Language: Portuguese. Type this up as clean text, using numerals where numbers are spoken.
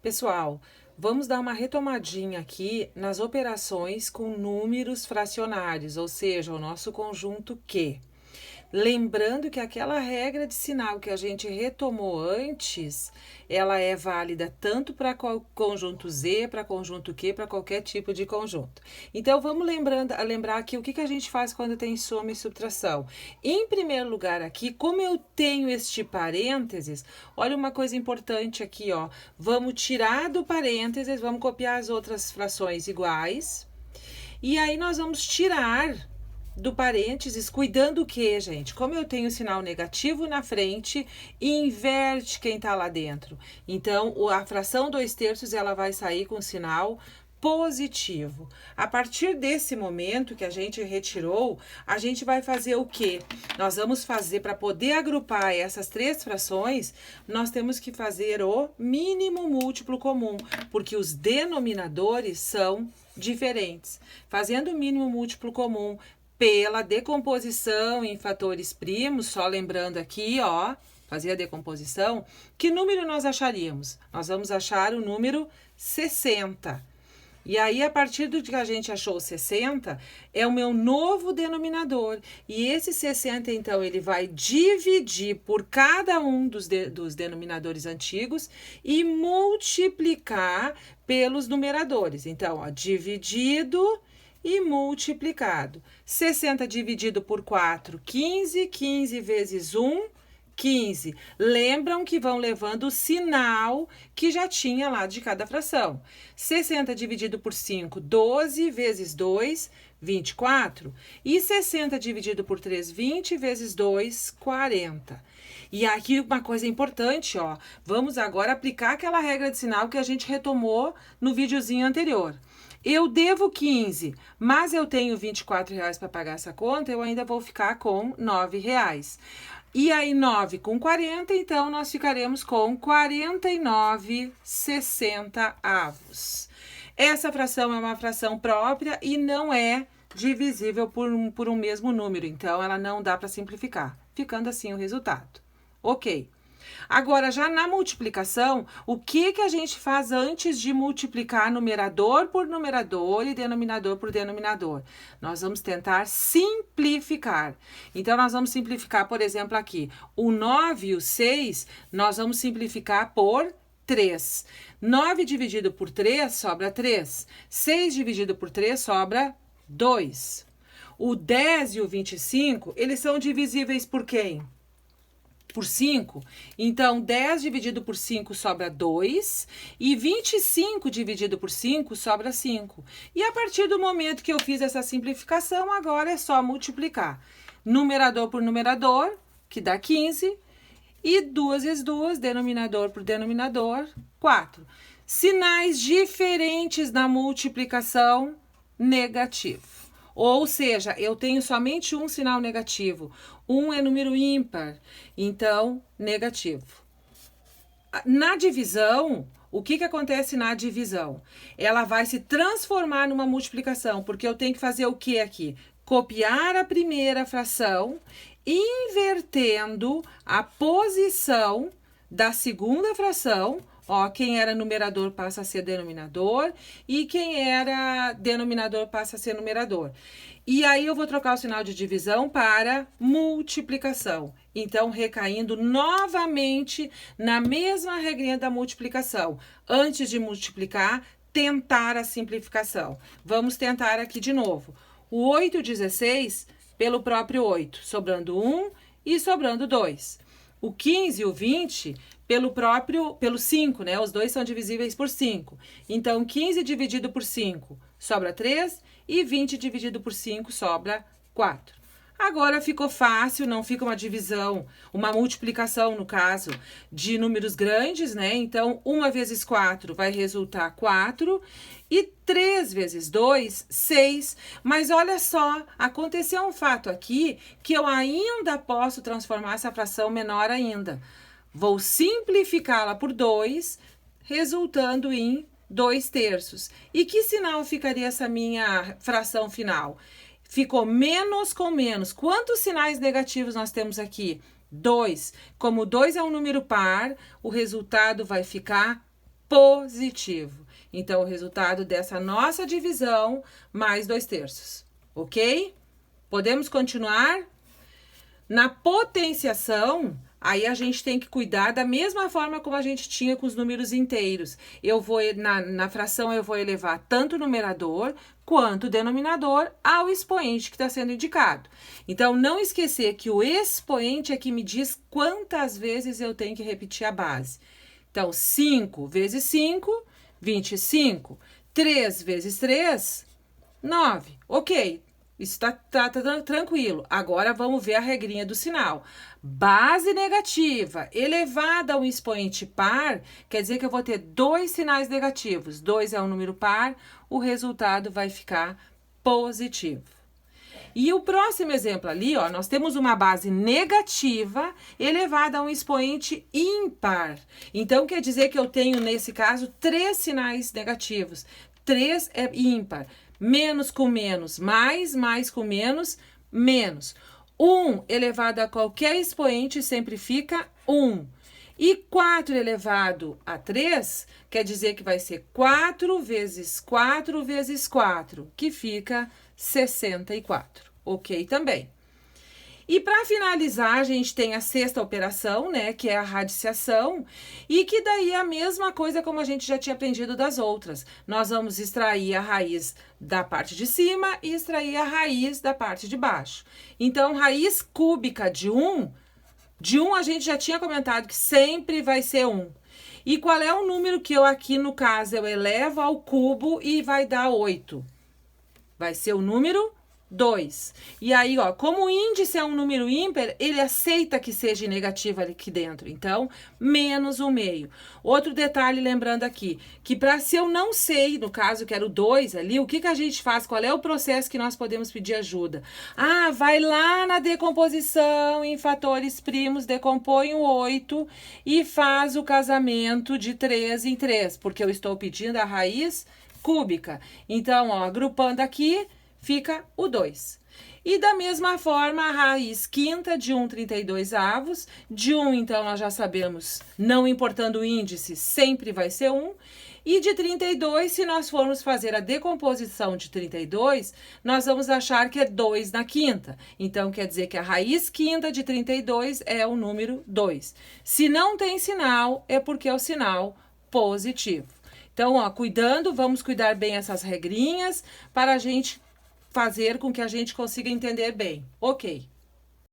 Pessoal, vamos dar uma retomadinha aqui nas operações com números fracionários, ou seja, o nosso conjunto Q. Lembrando que aquela regra de sinal que a gente retomou antes, ela é válida tanto para conjunto Z, para conjunto Q, para qualquer tipo de conjunto. Então, vamos lembrar aqui o que a gente faz quando tem soma e subtração. Em primeiro lugar aqui, como eu tenho este parênteses, olha uma coisa importante aqui, ó. Vamos tirar do parênteses, vamos copiar as outras frações iguais. E aí, nós vamos tirar do parênteses, cuidando que, gente, como eu tenho o sinal negativo na frente, inverte quem tá lá dentro. Então, a fração 2/3, ela vai sair com sinal positivo. A partir desse momento que a gente retirou, a gente vai fazer o quê? Nós vamos fazer, para poder agrupar essas três frações, nós temos que fazer o mínimo múltiplo comum, porque os denominadores são diferentes. Fazendo o mínimo múltiplo comum pela decomposição em fatores primos, só lembrando aqui, ó, fazer a decomposição, que número nós acharíamos? Nós vamos achar o número 60. E aí, a partir do que a gente achou 60, é o meu novo denominador. E esse 60, então, ele vai dividir por cada um dos denominadores antigos e multiplicar pelos numeradores. Então, ó, dividido e multiplicado. 60 dividido por 4, 15. 15 vezes 1, 15. Lembram que vão levando o sinal que já tinha lá de cada fração. 60 dividido por 5, 12 vezes 2, 24. E 60 dividido por 3, 20 vezes 2, 40. E aqui uma coisa importante, ó. Vamos agora aplicar aquela regra de sinal que a gente retomou no videozinho anterior. Eu devo 15, mas eu tenho R$24 para pagar essa conta, eu ainda vou ficar com R$9. E aí, 9 com 40, então nós ficaremos com 49/60. Essa fração é uma fração própria e não é divisível por um mesmo número, então ela não dá para simplificar, ficando assim o resultado. Ok. Agora, já na multiplicação, o que a gente faz antes de multiplicar numerador por numerador e denominador por denominador? Nós vamos tentar simplificar. Então, nós vamos simplificar, por exemplo, aqui, o 9 e o 6, nós vamos simplificar por 3. 9 dividido por 3 sobra 3. 6 dividido por 3 sobra 2. O 10 e o 25, eles são divisíveis por quem? Por 5. Então, 10 dividido por 5 sobra 2 e 25 dividido por 5 sobra 5. E a partir do momento que eu fiz essa simplificação, agora é só multiplicar. Numerador por numerador, que dá 15, e 2 vezes 2, denominador por denominador, 4. Sinais diferentes na multiplicação, negativo. Ou seja, eu tenho somente um sinal negativo. 1 é número ímpar, então, negativo. Na divisão, o que acontece na divisão? Ela vai se transformar numa multiplicação, porque eu tenho que fazer o que aqui? Copiar a primeira fração, invertendo a posição da segunda fração. Ó, quem era numerador passa a ser denominador e quem era denominador passa a ser numerador. E aí eu vou trocar o sinal de divisão para multiplicação. Então, recaindo novamente na mesma regrinha da multiplicação. Antes de multiplicar, tentar a simplificação. Vamos tentar aqui de novo. O 8 e 16 pelo próprio 8, sobrando 1 e sobrando 2. O 15 e o 20 pelo 5, né? Os dois são divisíveis por 5. Então, 15 dividido por 5 sobra 3 e 20 dividido por 5 sobra 4. Agora ficou fácil, não fica uma divisão, uma multiplicação, no caso, de números grandes, né? Então, 1 vezes 4 vai resultar 4 e 3 vezes 2, 6. Mas olha só, aconteceu um fato aqui que eu ainda posso transformar essa fração menor ainda. Vou simplificá-la por 2, resultando em 2/3. E que sinal ficaria essa minha fração final? Ficou menos com menos. Quantos sinais negativos nós temos aqui? 2. Como 2 é um número par, o resultado vai ficar positivo. Então, o resultado dessa nossa divisão, mais 2/3. Ok? Podemos continuar? Na potenciação, aí a gente tem que cuidar da mesma forma como a gente tinha com os números inteiros. Na fração, eu vou elevar tanto o numerador quanto o denominador ao expoente que está sendo indicado. Então, não esquecer que o expoente é que me diz quantas vezes eu tenho que repetir a base. Então, 5 vezes 5, 25. 3 vezes 3, 9. Ok. Isso tá tranquilo. Agora vamos ver a regrinha do sinal. Base negativa elevada a um expoente par, quer dizer que eu vou ter 2 sinais negativos. 2 é um número par, o resultado vai ficar positivo. E o próximo exemplo ali, ó, nós temos uma base negativa elevada a um expoente ímpar. Então, quer dizer que eu tenho, nesse caso, 3 sinais negativos. 3 é ímpar. Menos com menos, mais com menos, menos. 1 elevado a qualquer expoente sempre fica 1. E 4 elevado a 3 quer dizer que vai ser 4 vezes 4 vezes 4, que fica 64. Ok também. E para finalizar, a gente tem a sexta operação, né, que é a radiciação, e que daí é a mesma coisa como a gente já tinha aprendido das outras. Nós vamos extrair a raiz da parte de cima e extrair a raiz da parte de baixo. Então, raiz cúbica de 1 a gente já tinha comentado que sempre vai ser 1. E qual é o número que eu aqui, no caso, eu elevo ao cubo e vai dar 8? Vai ser o número 2. E aí, ó, como o índice é um número ímpar, ele aceita que seja negativo aqui dentro. Então, menos 1/2. Outro detalhe, lembrando aqui, que se eu não sei, no caso que era o 2 ali, o que a gente faz? Qual é o processo que nós podemos pedir ajuda? Ah, vai lá na decomposição em fatores primos, decompõe o 8 e faz o casamento de 3 em 3, porque eu estou pedindo a raiz cúbica. Então, ó, agrupando aqui, fica o 2. E da mesma forma, a raiz quinta de 1/32. De 1, então, nós já sabemos, não importando o índice, sempre vai ser 1. E de 32, se nós formos fazer a decomposição de 32, nós vamos achar que é 2 na quinta. Então, quer dizer que a raiz quinta de 32 é o número 2. Se não tem sinal, é porque é o sinal positivo. Então, ó, vamos cuidar bem essas regrinhas para a gente fazer com que a gente consiga entender bem. Ok.